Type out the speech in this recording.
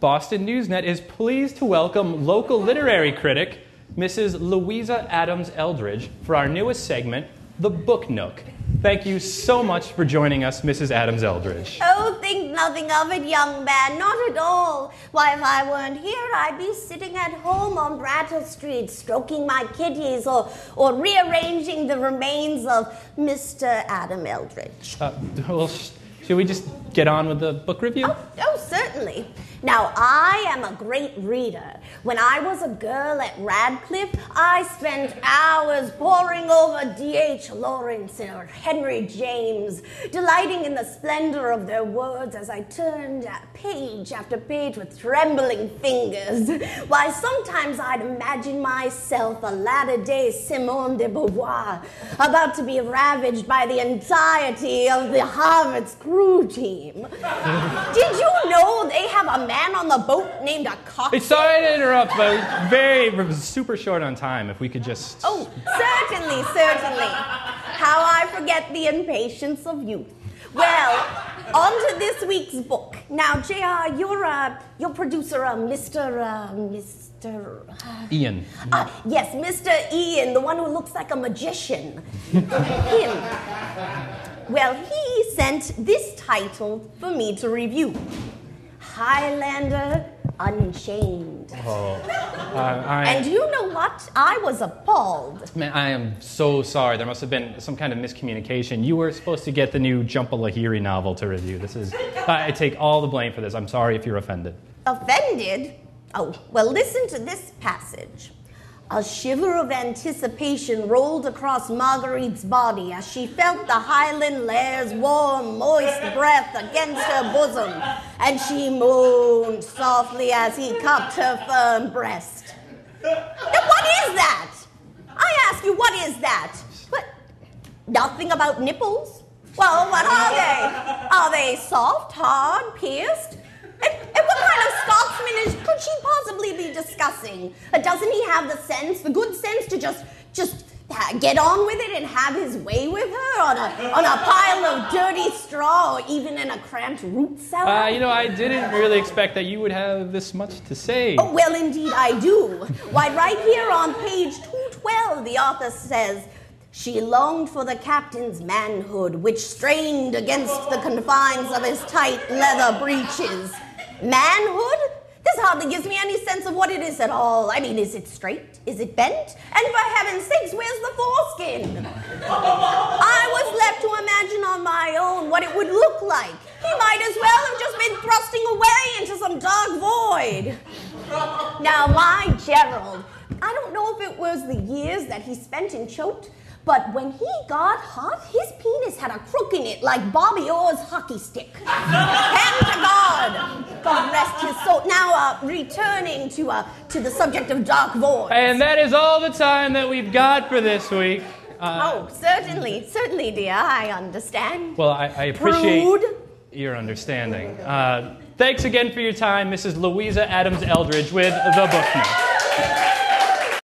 Boston Newsnet is pleased to welcome local literary critic Mrs. Louisa Adams Eldridge for our newest segment, The Book Nook. Thank you so much for joining us, Mrs. Adams Eldridge. Oh, think nothing of it, young man. Not at all. Why, if I weren't here, I'd be sitting at home on Brattle Street, stroking my kitties or rearranging the remains of Mr. Adam Eldridge. Well, should we just get on with the book review? Oh, certainly. Now, I am a great reader. When I was a girl at Radcliffe, I spent hours poring over D.H. Lawrence or Henry James, delighting in the splendor of their words as I turned page after page with trembling fingers. Why, sometimes I'd imagine myself a latter-day Simone de Beauvoir, about to be ravaged by the anxiety of the Harvard crew team. Did you know they have a man on the boat named a cocktail? Sorry to interrupt, but we're super short on time. If we could just... Oh, certainly. How I forget the impatience of youth. Well, on to this week's book. Now, JR, your producer, Mr. Ian. Yes, Mr. Ian, the one who looks like a magician. Him. Well, he sent this title for me to review. Highlander Unchained. And you know what? I was appalled. Man, I am so sorry. There must have been some kind of miscommunication. You were supposed to get the new Jhumpa Lahiri novel to review. I take all the blame for this. I'm sorry if you're offended. Offended? Oh, well, listen to this passage. A shiver of anticipation rolled across Marguerite's body as she felt the Highland Lair's warm, moist breath against her bosom, and she moaned softly as he cupped her firm breast. Now, what is that? I ask you, what is that? What? Nothing about nipples? Well, what are they? Are they soft, hard, pierced? And what kind of Scotsman could she possibly be discussing? Doesn't he have the good sense to just get on with it and have his way with her on a pile of dirty straw or even in a cramped root cellar? I didn't really expect that you would have this much to say. Oh, well, indeed I do. Why, right here on page 212, the author says, she longed for the captain's manhood, which strained against the confines of his tight leather breeches. Manhood? This hardly gives me any sense of what it is at all. I mean, is it straight? Is it bent? And for heaven's sakes, where's the foreskin? I was left to imagine on my own what it would look like. He might as well have just been thrusting away into some dark void. Now, my Gerald, I don't know if it was the years that he spent in Choate, but when he got hot, his penis had a crook in it like Bobby Orr's hockey stick. Hand to God. God rest his soul. Now, returning to the subject of dark voids. And that is all the time that we've got for this week. Certainly, dear. I understand. Well, I appreciate your understanding. Thanks again for your time, Mrs. Louisa Adams Eldridge with The Book Nook.